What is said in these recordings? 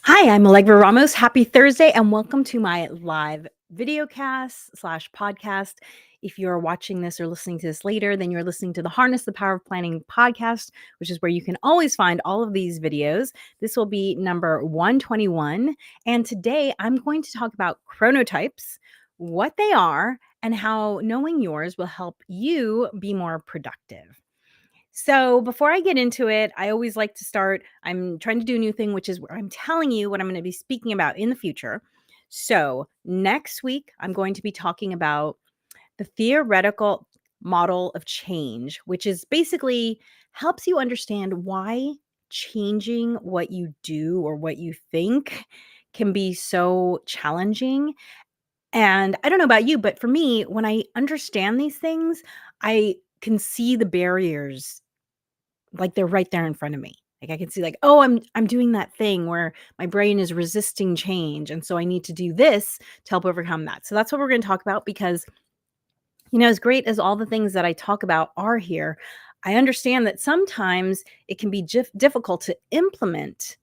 Hi, I'm Allegra Ramos. Happy Thursday, and welcome to my live videocast slash podcast. If you're watching this or listening to this later, then you're listening to the Harness the Power of Planning podcast, which is where you can always find all of these videos. This will be number 121. And today I'm going to talk about chronotypes, what they are, and how knowing yours will help you be more productive. So before I get into it, I always like to start. I'm trying to do a new thing, which is where I'm telling you what I'm going to be speaking about in the future. So next week, I'm going to be talking about the theoretical model of change, which is basically helps you understand why changing what you do or what you think can be so challenging. And I don't know about you, but for me, when I understand these things, I can see the barriers like they're right there in front of me. Like I can see like, "Oh, I'm doing that thing where my brain is resisting change, and so I need to do this to help overcome that." So that's what we're gonna talk about because, as great as all the things that I talk about are here, I understand that sometimes it can be difficult to implement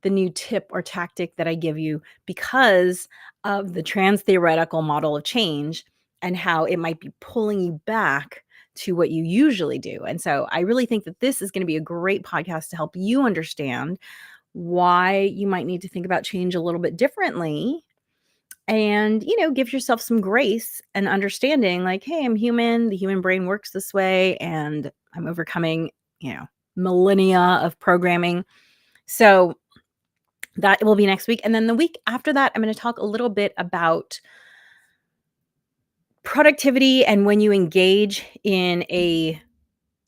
the new tip or tactic that I give you because of the trans theoretical model of change and how it might be pulling you back to what you usually do. And so I really think that this is going to be a great podcast to help you understand why you might need to think about change a little bit differently and, give yourself some grace and understanding like, hey, I'm human, the human brain works this way, and I'm overcoming, millennia of programming. So that will be next week. And then the week after that, I'm going to talk a little bit about productivity and when you engage in a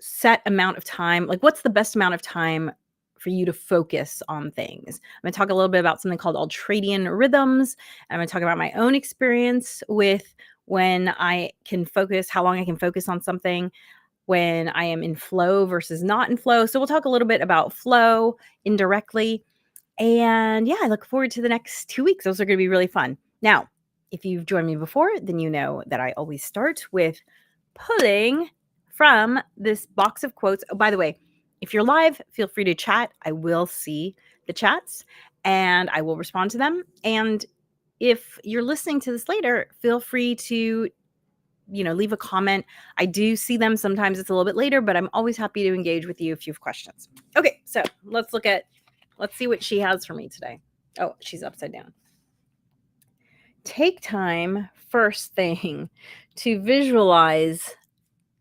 set amount of time, like what's the best amount of time for you to focus on things. I'm going to talk a little bit about something called ultradian rhythms. And I'm going to talk about my own experience with when I can focus, how long I can focus on something, when I am in flow versus not in flow. So we'll talk a little bit about flow indirectly. And yeah, I look forward to the next 2 weeks. Those are going to be really fun. Now, if you've joined me before, then you know that I always start with pulling from this box of quotes. Oh, by the way, if you're live, feel free to chat. I will see the chats and I will respond to them. And if you're listening to this later, feel free to, leave a comment. I do see them. Sometimes it's a little bit later, but I'm always happy to engage with you if you have questions. Okay, so let's see what she has for me today. Oh, she's upside down. Take time first thing to visualize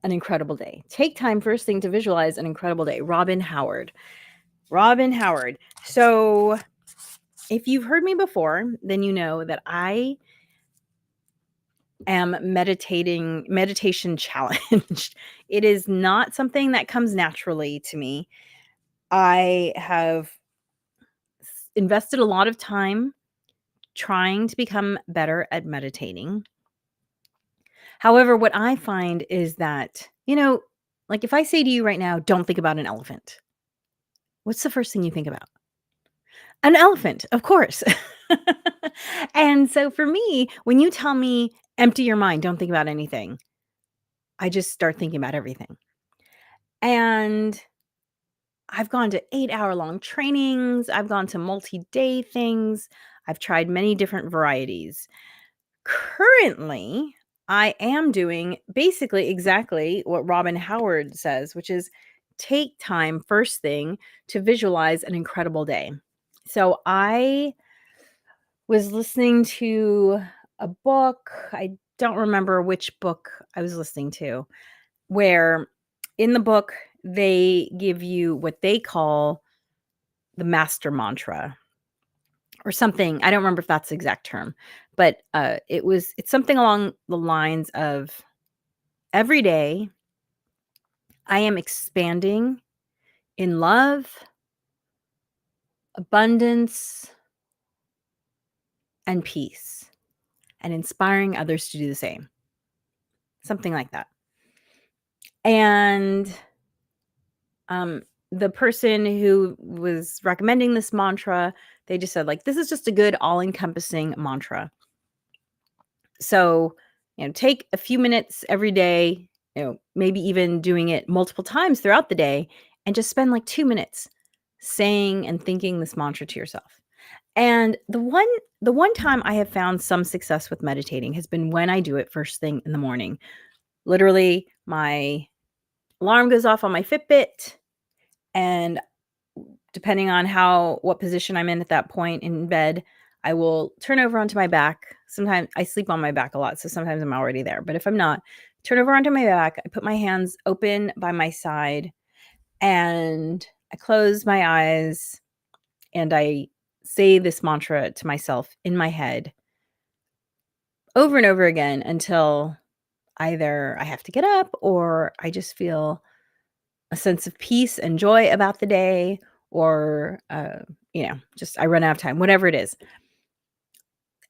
an incredible day. Take time first thing to visualize an incredible day. Robin Howard. Robin Howard. So if you've heard me before, then you know that I am meditation challenged. It is not something that comes naturally to me. I have invested a lot of time trying to become better at meditating. However, what I find is that, like if I say to you right now, don't think about an elephant, what's the first thing you think about? An elephant, of course. And so for me, when you tell me empty your mind, don't think about anything, I just start thinking about everything. And I've gone to 8-hour long trainings, I've gone to multi-day things, I've tried many different varieties. Currently, I am doing basically exactly what Robin Howard says, which is take time first thing to visualize an incredible day. So I was listening to a book. I don't remember which book I was listening to, where in the book they give you what they call the master mantra or something. I don't remember if that's the exact term, but it's something along the lines of every day I am expanding in love, abundance, and peace, and inspiring others to do the same. Something like that. And um the person who was recommending this mantra, they just said like this is just a good all-encompassing mantra. So, take a few minutes every day, maybe even doing it multiple times throughout the day, and just spend like 2 minutes saying and thinking this mantra to yourself. And the one time I have found some success with meditating has been when I do it first thing in the morning. Literally, my alarm goes off on my Fitbit, and depending on what position I'm in at that point in bed, I will turn over onto my back. Sometimes I sleep on my back a lot, so sometimes I'm already there. But if I'm not, turn over onto my back. I put my hands open by my side and I close my eyes and I say this mantra to myself in my head over and over again until either I have to get up or I just feel a sense of peace and joy about the day, or, just I run out of time, whatever it is.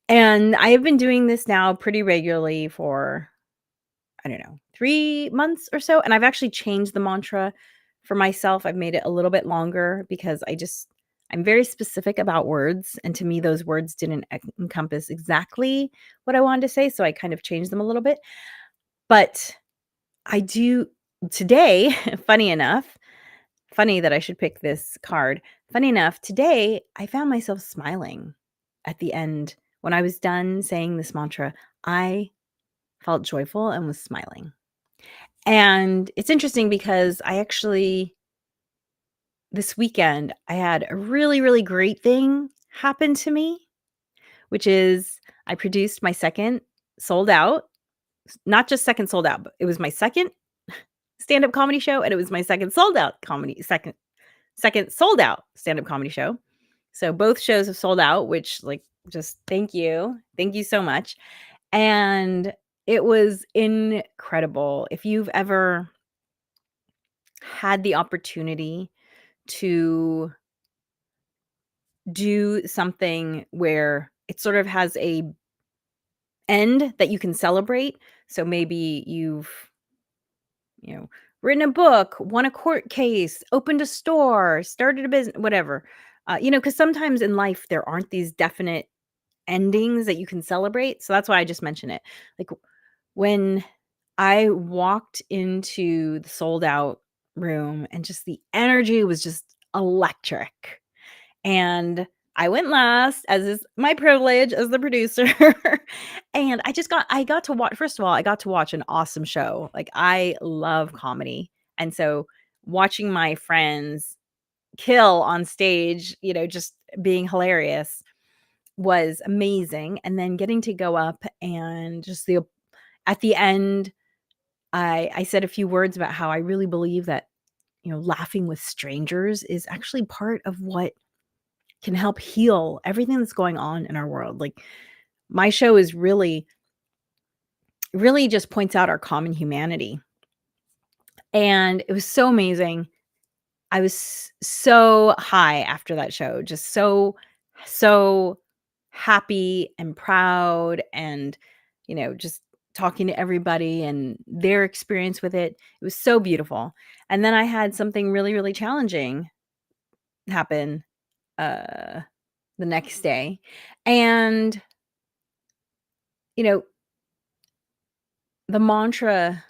And I have been doing this now pretty regularly for, I don't know, 3 months or so, and I've actually changed the mantra for myself. I've made it a little bit longer because I'm very specific about words, and to me, those words didn't encompass exactly what I wanted to say, so I kind of changed them a little bit. But I do today, funny enough, funny that I should pick this card. Funny enough, today I found myself smiling at the end. When I was done saying this mantra, I felt joyful and was smiling. And it's interesting because this weekend, I had a really, really great thing happen to me, which is I produced my second sold out, not just second sold out, but it was my second stand-up comedy show, and it was my second sold out stand-up comedy show. So both shows have sold out, which, like, just thank you. Thank you so much. And it was incredible. If you've ever had the opportunity to do something where it sort of has a end that you can celebrate. So maybe you've, written a book, won a court case, opened a store, started a business, whatever. Because sometimes in life there aren't these definite endings that you can celebrate. So that's why I just mention it. Like when I walked into the sold out room and just the energy was just electric. And I went last, as is my privilege as the producer. And I got to watch, first of all, I got to watch an awesome show. Like, I love comedy. And so watching my friends kill on stage, just being hilarious was amazing. And then getting to go up and at the end, I said a few words about how I really believe that, laughing with strangers is actually part of what can help heal everything that's going on in our world. Like, my show is really just points out our common humanity. And it was so amazing. I was so high after that show, just so happy and proud and, just talking to everybody and their experience with it. It was so beautiful. And then I had something really, really challenging happen uh the next day. And, you know, the mantra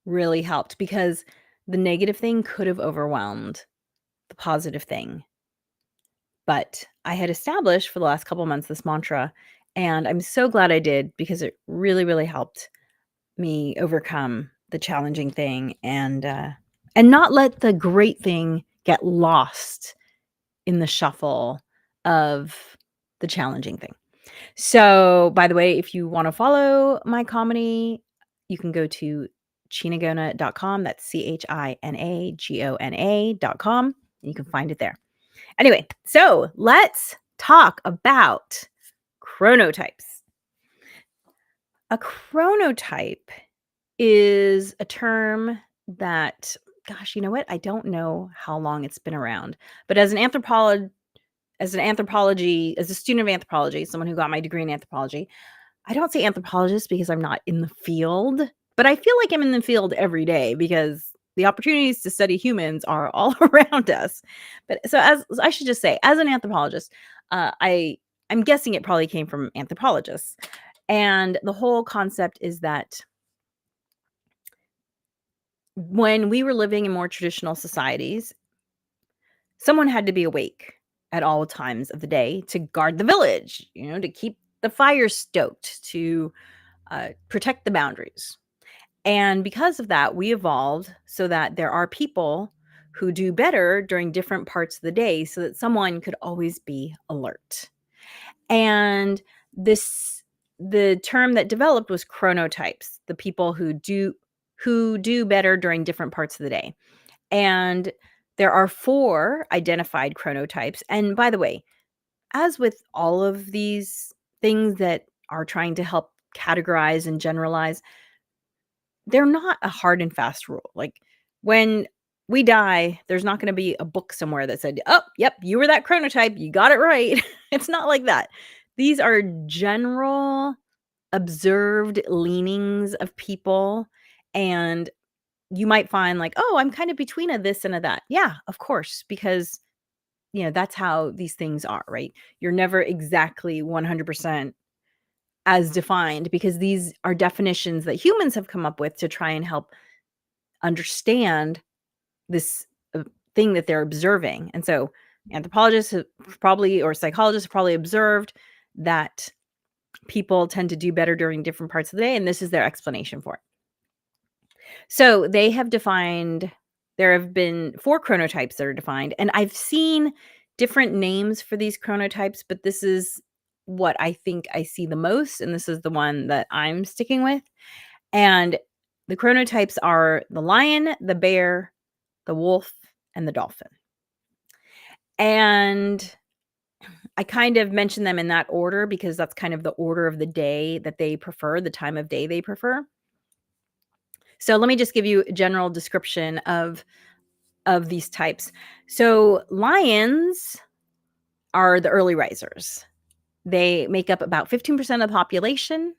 really helped because the negative thing could have overwhelmed the positive thing. But I had established for the last couple months this mantra, and I'm so glad I did because it really, really helped me overcome the challenging thing and not let the great thing get lost in the shuffle of the challenging thing. So, by the way, if you want to follow my comedy, you can go to chinagona.com. That's CHINAGONA.com. You can find it there. Anyway, so let's talk about chronotypes. A chronotype is a term that, gosh, you know what? I don't know how long it's been around, but as a student of anthropology, someone who got my degree in anthropology, I don't say anthropologist because I'm not in the field, but I feel like I'm in the field every day because the opportunities to study humans are all around us. But so as I should just say, as an anthropologist, I'm guessing it probably came from anthropologists. And the whole concept is that when we were living in more traditional societies, someone had to be awake. at all times of the day to guard the village, to keep the fire stoked, to protect the boundaries. And because of that, we evolved so that there are people who do better during different parts of the day so that someone could always be alert. And the term that developed was chronotypes, the people who do better during different parts of the day. And there are 4 identified chronotypes. And by the way, as with all of these things that are trying to help categorize and generalize, they're not a hard and fast rule. Like, when we die, there's not gonna be a book somewhere that said, "Oh, yep, you were that chronotype, you got it right." It's not like that. These are general observed leanings of people, and you might find like, "Oh, I'm kind of between a this and a that." Yeah, of course, because, that's how these things are, right? You're never exactly 100% as defined because these are definitions that humans have come up with to try and help understand this thing that they're observing. And so anthropologists have probably, or psychologists have probably observed that people tend to do better during different parts of the day, and this is their explanation for it. So they have defined, there have been 4 chronotypes that are defined, and I've seen different names for these chronotypes, but this is what I think I see the most, and this is the one that I'm sticking with. And the chronotypes are the lion, the bear, the wolf, and the dolphin. And I kind of mention them in that order because that's kind of the order of the day that they prefer, the time of day they prefer. So let me just give you a general description of these types. So lions are the early risers. They make up about 15% of the population.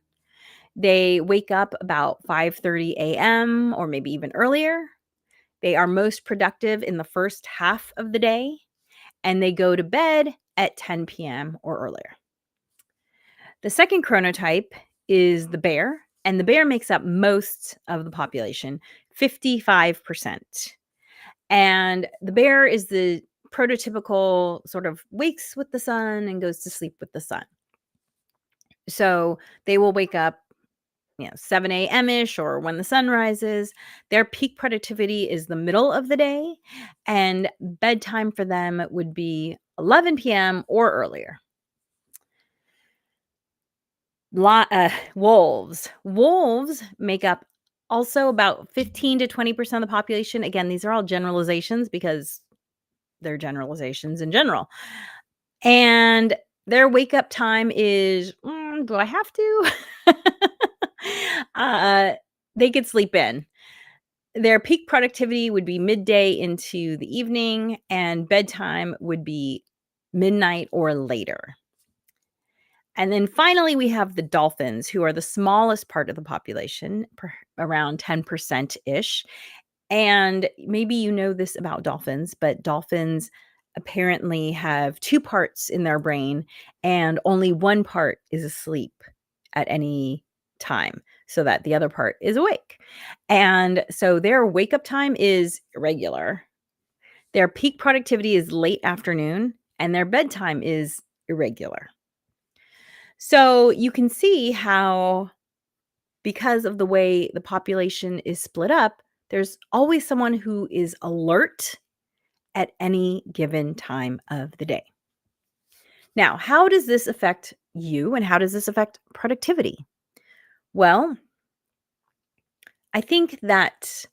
They wake up about 5:30 a.m. or maybe even earlier. They are most productive in the first half of the day, and they go to bed at 10 p.m. or earlier. The second chronotype is the bear, and the bear makes up most of the population, 55%. And the bear is the prototypical sort of wakes with the sun and goes to sleep with the sun. So they will wake up, 7 a.m. ish or when the sun rises. Their peak productivity is the middle of the day, and bedtime for them would be 11 p.m. or earlier. Wolves make up also about 15 to 20% of the population. Again, these are all generalizations because they're generalizations in general. And their wake up time is, do I have to? uh, they could sleep in. Their peak productivity would be midday into the evening, and bedtime would be midnight or later. And then finally, we have the dolphins, who are the smallest part of the population, around 10% ish. And maybe you know this about dolphins, but dolphins apparently have 2 parts in their brain, and only one part is asleep at any time, so that the other part is awake. And so their wake up time is irregular. Their peak productivity is late afternoon, and their bedtime is irregular. So you can see how, because of the way the population is split up, there's always someone who is alert at any given time of the day. Now, how does this affect you and how does this affect productivity? Well, I think that,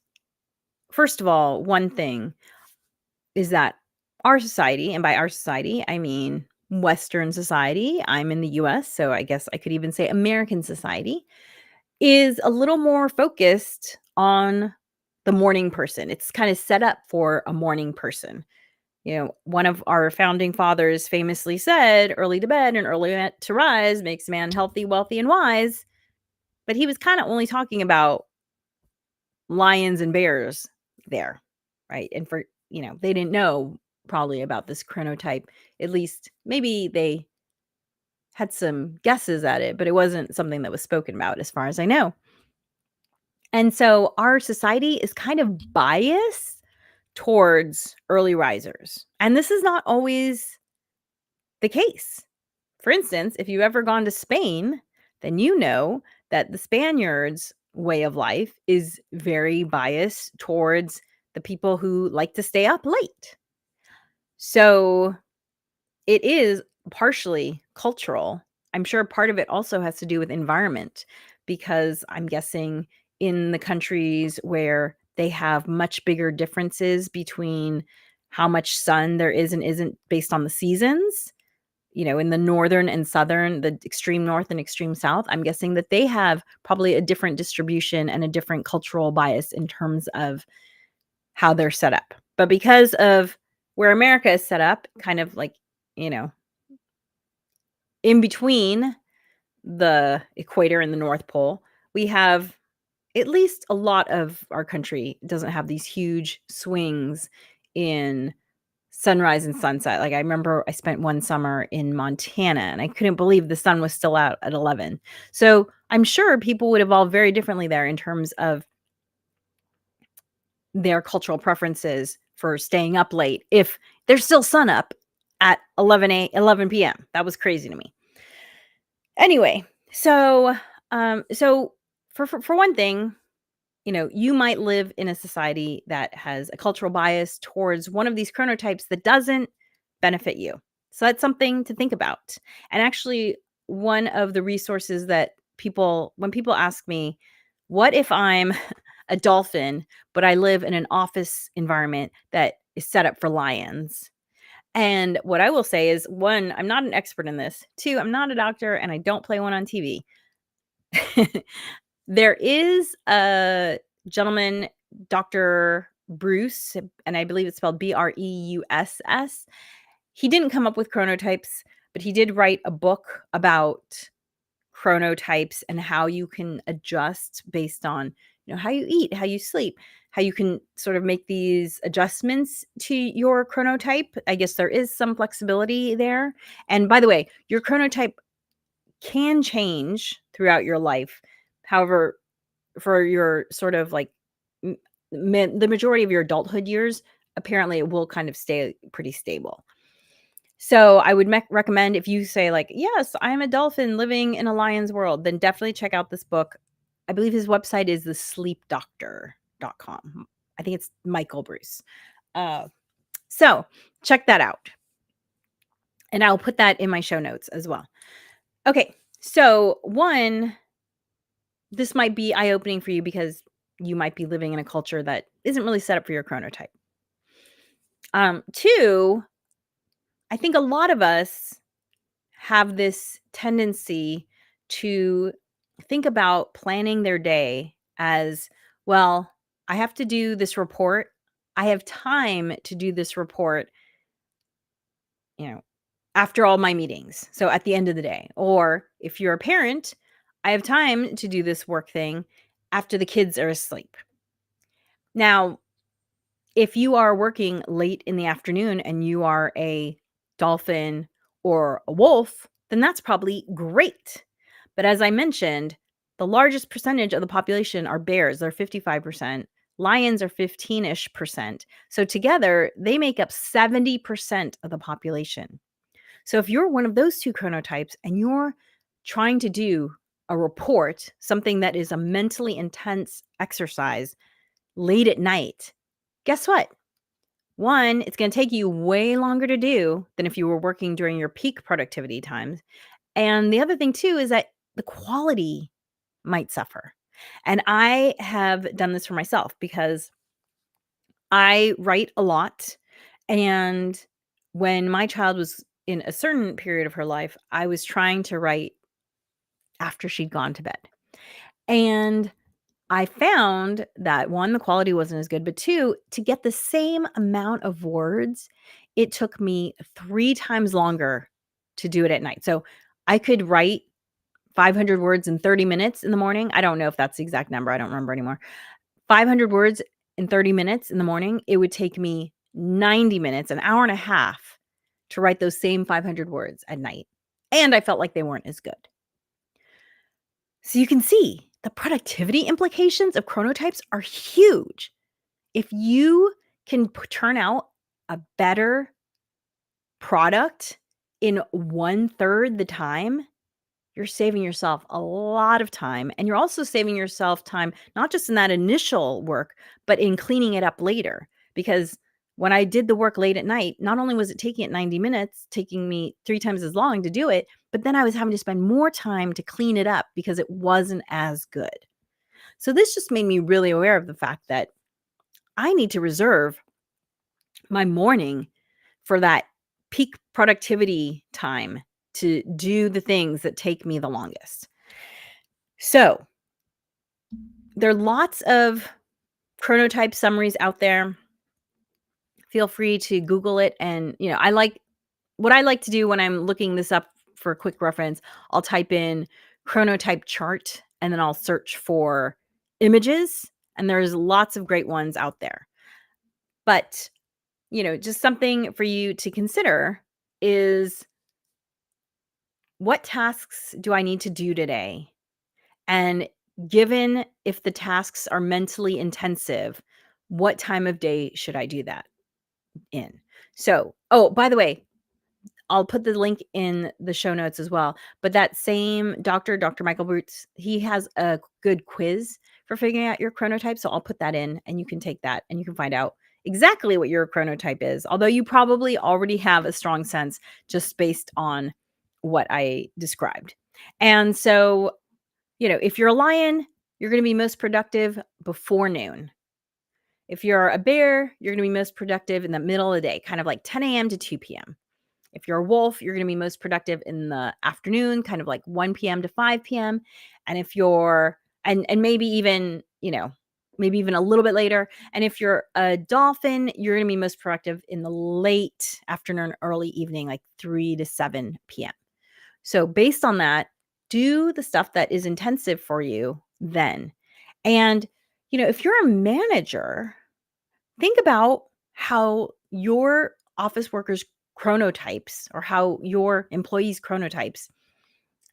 first of all, one thing is that our society, and by our society, I mean Western society, I'm in the US, so I guess I could even say American society, is a little more focused on the morning person. It's kind of set up for a morning person. One of our founding fathers famously said, early to bed and early to rise makes man healthy, wealthy, and wise. But he was kind of only talking about lions and bears there, right? And they didn't know probably about this chronotype. At least maybe they had some guesses at it, but it wasn't something that was spoken about as far as I know. And so our society is kind of biased towards early risers. And this is not always the case. For instance, if you've ever gone to Spain, then you know that the Spaniards' way of life is very biased towards the people who like to stay up late. So it is partially cultural. I'm sure part of it also has to do with environment because I'm guessing in the countries where they have much bigger differences between how much sun there is and isn't based on the seasons, in the northern and southern, the extreme north and extreme south, I'm guessing that they have probably a different distribution and a different cultural bias in terms of how they're set up. But because of where America is set up, kind of like, you know, in between the equator and the North Pole, we have at least a lot of our country doesn't have these huge swings in sunrise and sunset. Like, I remember I spent one summer in Montana, and I couldn't believe the sun was still out at 11. So, I'm sure people would evolve very differently there in terms of their cultural preferences for staying up late if there's still sun up at 11 PM. That was crazy to me. Anyway, so for one thing, you might live in a society that has a cultural bias towards one of these chronotypes that doesn't benefit you. So that's something to think about. And actually, one of the resources that when people ask me, what if I'm a dolphin, but I live in an office environment that is set up for lions? And what I will say is, one, I'm not an expert in this. Two, I'm not a doctor and I don't play one on TV. There is a gentleman, Dr. Bruce, and I believe it's spelled Breuss. He didn't come up with chronotypes, but he did write a book about chronotypes and how you can adjust based on, how you eat, how you sleep, how you can sort of make these adjustments to your chronotype. I guess there is some flexibility there. And by the way, your chronotype can change throughout your life. However, for your sort of like the majority of your adulthood years, apparently it will kind of stay pretty stable. So I would recommend, if you say like, yes, I'm a dolphin living in a lion's world, then definitely check out this book. I believe his website is thesleepdoctor.com. I think it's Michael Bruce. So check that out. And I'll put that in my show notes as well. Okay. So one, this might be eye-opening for you because you might be living in a culture that isn't really set up for your chronotype. Two, I think a lot of us have this tendency to think about planning their day as, well, I have to do this report. I have time to do this report, after all my meetings. So at the end of the day. Or if you're a parent, I have time to do this work thing after the kids are asleep. Now, if you are working late in the afternoon and you are a dolphin or a wolf, then that's probably great. But as I mentioned, the largest percentage of the population are bears. They're 55%. Lions are 15-ish percent. So together, they make up 70% of the population. So if you're one of those two chronotypes and you're trying to do a report, something that is a mentally intense exercise late at night, guess what? One, it's going to take you way longer to do than if you were working during your peak productivity times. And the other thing too is that the quality might suffer. And I have done this for myself because I write a lot. And when my child was in a certain period of her life, I was trying to write after she'd gone to bed. And I found that one, the quality wasn't as good, but two, to get the same amount of words, it took me 3 times longer to do it at night. So I could write 500 words in 30 minutes in the morning. I don't know if that's the exact number. I don't remember anymore. 500 words in 30 minutes in the morning. It would take me 90 minutes, an hour and a half to write those same 500 words at night. And I felt like they weren't as good. So you can see the productivity implications of chronotypes are huge. If you can turn out a better product in 1/3 the time, you're saving yourself a lot of time, and you're also saving yourself time, not just in that initial work, but in cleaning it up later. Because when I did the work late at night, not only was it taking it 90 minutes, taking me 3 times as long to do it, but then I was having to spend more time to clean it up because it wasn't as good. So this just made me really aware of the fact that I need to reserve my morning for that peak productivity time to do the things that take me the longest. So, there are lots of chronotype summaries out there. Feel free to Google it. And, what I like to do when I'm looking this up for a quick reference, I'll type in chronotype chart and then I'll search for images. And there's lots of great ones out there. But, just something for you to consider is, what tasks do I need to do today? And given if the tasks are mentally intensive, what time of day should I do that in? So, oh, by the way, I'll put the link in the show notes as well. But that same Dr. Michael Boots, he has a good quiz for figuring out your chronotype. So I'll put that in and you can take that and you can find out exactly what your chronotype is. Although you probably already have a strong sense just based on what I described. And so, if you're a lion, you're going to be most productive before noon. If you're a bear, you're going to be most productive in the middle of the day, kind of like 10 a.m. to 2 p.m. If you're a wolf, you're going to be most productive in the afternoon, kind of like 1 p.m. to 5 p.m. And if you're, and maybe even, maybe even a little bit later. And if you're a dolphin, you're going to be most productive in the late afternoon, early evening, like 3 to 7 p.m. So based on that, do the stuff that is intensive for you then. And, if you're a manager, think about how your office workers' chronotypes or how your employees' chronotypes,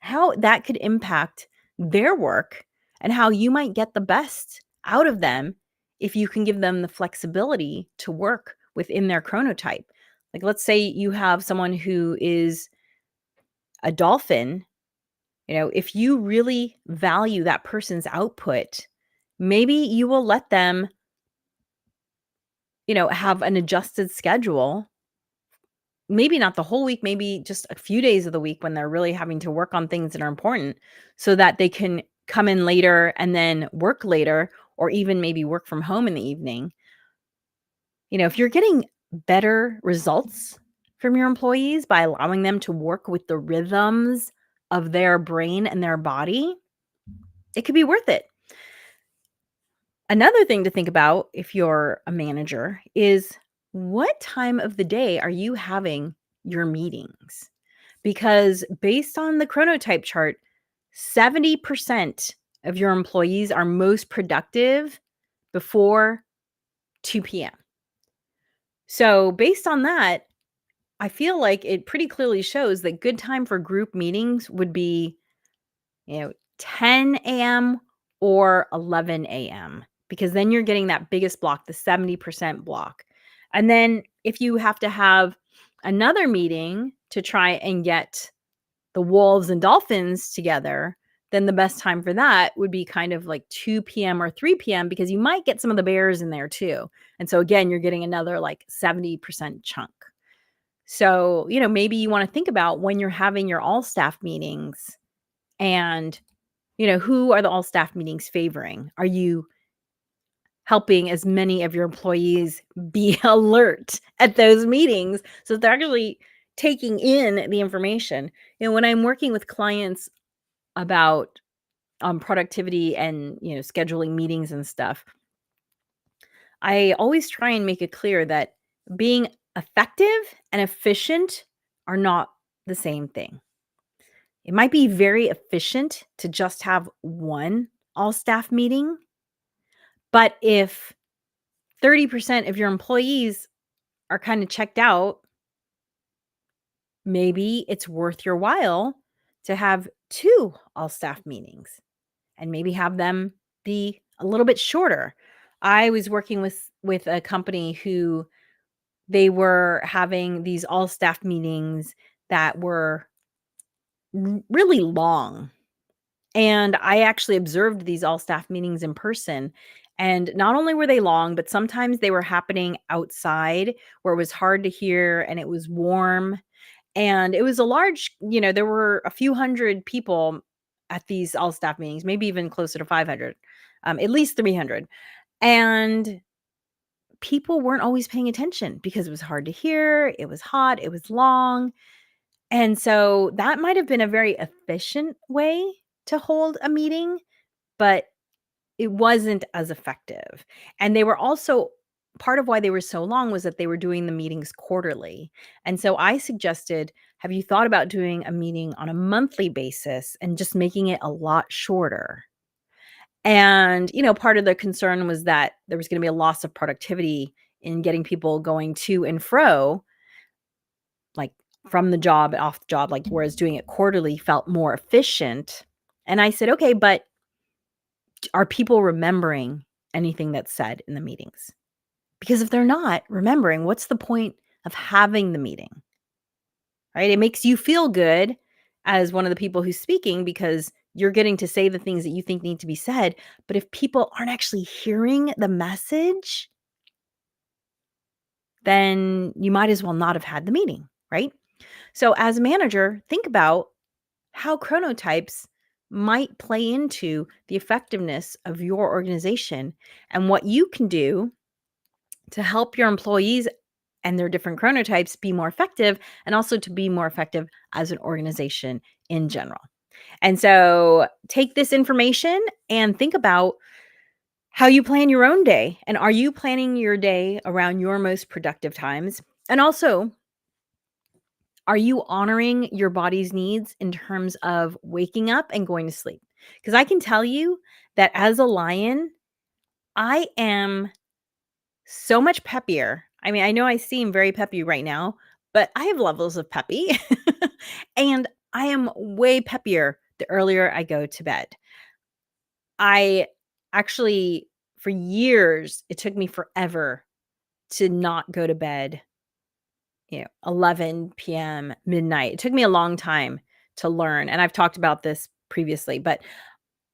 how that could impact their work and how you might get the best out of them if you can give them the flexibility to work within their chronotype. Like, let's say you have someone who is a dolphin. If you really value that person's output, maybe you will let them, have an adjusted schedule. Maybe not the whole week, maybe just a few days of the week when they're really having to work on things that are important so that they can come in later and then work later, or even maybe work from home in the evening. If you're getting better results from your employees by allowing them to work with the rhythms of their brain and their body, it could be worth it. Another thing to think about if you're a manager is, what time of the day are you having your meetings? Because based on the chronotype chart, 70% of your employees are most productive before 2 p.m. So based on that, I feel like it pretty clearly shows that good time for group meetings would be, 10 a.m. or 11 a.m. because then you're getting that biggest block, the 70% block. And then if you have to have another meeting to try and get the wolves and dolphins together, then the best time for that would be kind of like 2 p.m. or 3 p.m. because you might get some of the bears in there too. And so again, you're getting another like 70% chunk. So, maybe you want to think about when you're having your all staff meetings and, who are the all staff meetings favoring? Are you helping as many of your employees be alert at those meetings so they're actually taking in the information? When I'm working with clients about productivity and, scheduling meetings and stuff, I always try and make it clear that being effective and efficient are not the same thing. It might be very efficient to just have one all staff meeting, but if 30% of your employees are kind of checked out, maybe it's worth your while to have two all staff meetings and maybe have them be a little bit shorter. I was working with a company who they were having these all staff meetings that were really long. And I actually observed these all staff meetings in person. And not only were they long, but sometimes they were happening outside where it was hard to hear and it was warm. And it was a large, there were a few hundred people at these all staff meetings, maybe even closer to 500, at least 300. And people weren't always paying attention because it was hard to hear, it was hot, it was long. And so that might have been a very efficient way to hold a meeting, but it wasn't as effective. And they were also part of why they were so long was that they were doing the meetings quarterly. And so I suggested, have you thought about doing a meeting on a monthly basis and just making it a lot shorter? And, part of the concern was that there was going to be a loss of productivity in getting people going to and fro, like from the job and off the job, like whereas doing it quarterly felt more efficient. And I said, okay, but are people remembering anything that's said in the meetings? Because if they're not remembering, what's the point of having the meeting? Right? It makes you feel good as one of the people who's speaking because you're getting to say the things that you think need to be said. But if people aren't actually hearing the message, then you might as well not have had the meeting, right? So as a manager, think about how chronotypes might play into the effectiveness of your organization and what you can do to help your employees and their different chronotypes be more effective and also to be more effective as an organization in general. And so take this information and think about how you plan your own day. And are you planning your day around your most productive times? And also, are you honoring your body's needs in terms of waking up and going to sleep? Because I can tell you that as a lion, I am so much peppier. I mean, I know I seem very peppy right now, but I have levels of peppy. And I am way peppier the earlier I go to bed. I actually, for years, it took me forever to not go to bed, 11 p.m., midnight. It took me a long time to learn. And I've talked about this previously, but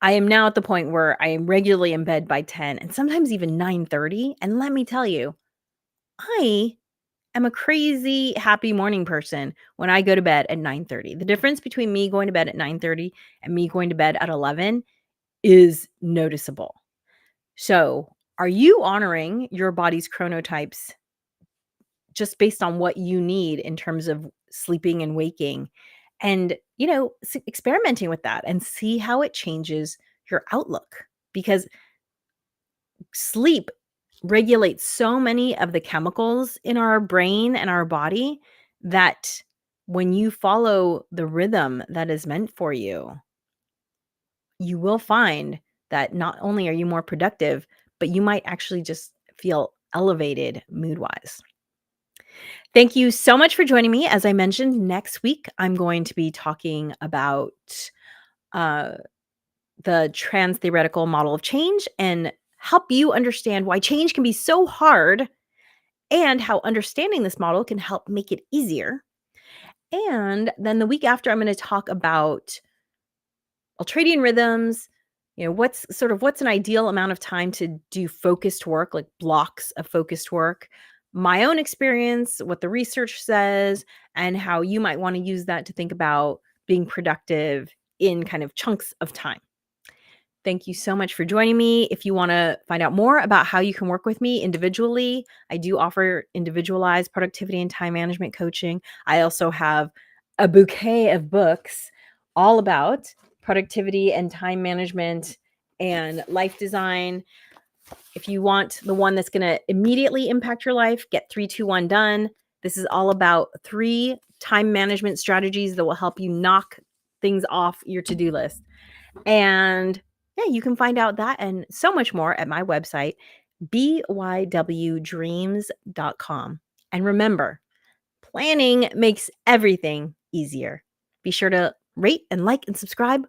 I am now at the point where I am regularly in bed by 10 and sometimes even 9:30. And let me tell you, I am a crazy happy morning person when I go to bed at 9:30. The difference between me going to bed at 9:30 and me going to bed at 11 is noticeable. So, are you honoring your body's chronotypes just based on what you need in terms of sleeping and waking? And, experimenting with that and see how it changes your outlook because sleep regulates so many of the chemicals in our brain and our body that when you follow the rhythm that is meant for you, you will find that not only are you more productive, but you might actually just feel elevated mood wise. Thank you so much for joining me. As I mentioned, next week I'm going to be talking about uh, the trans theoretical model of change and help you understand why change can be so hard and how understanding this model can help make it easier. And then the week after, I'm going to talk about ultradian rhythms. What's an ideal amount of time to do focused work, like blocks of focused work, my own experience, what the research says, and how you might want to use that to think about being productive in kind of chunks of time. Thank you so much for joining me. If you want to find out more about how you can work with me individually, I do offer individualized productivity and time management coaching. I also have a bouquet of books all about productivity and time management and life design. If you want the one that's going to immediately impact your life, get 3-2-1 done. This is all about 3 time management strategies that will help you knock things off your to-do list. And yeah, you can find out that and so much more at my website, bywdreams.com. And remember, planning makes everything easier. Be sure to rate and like and subscribe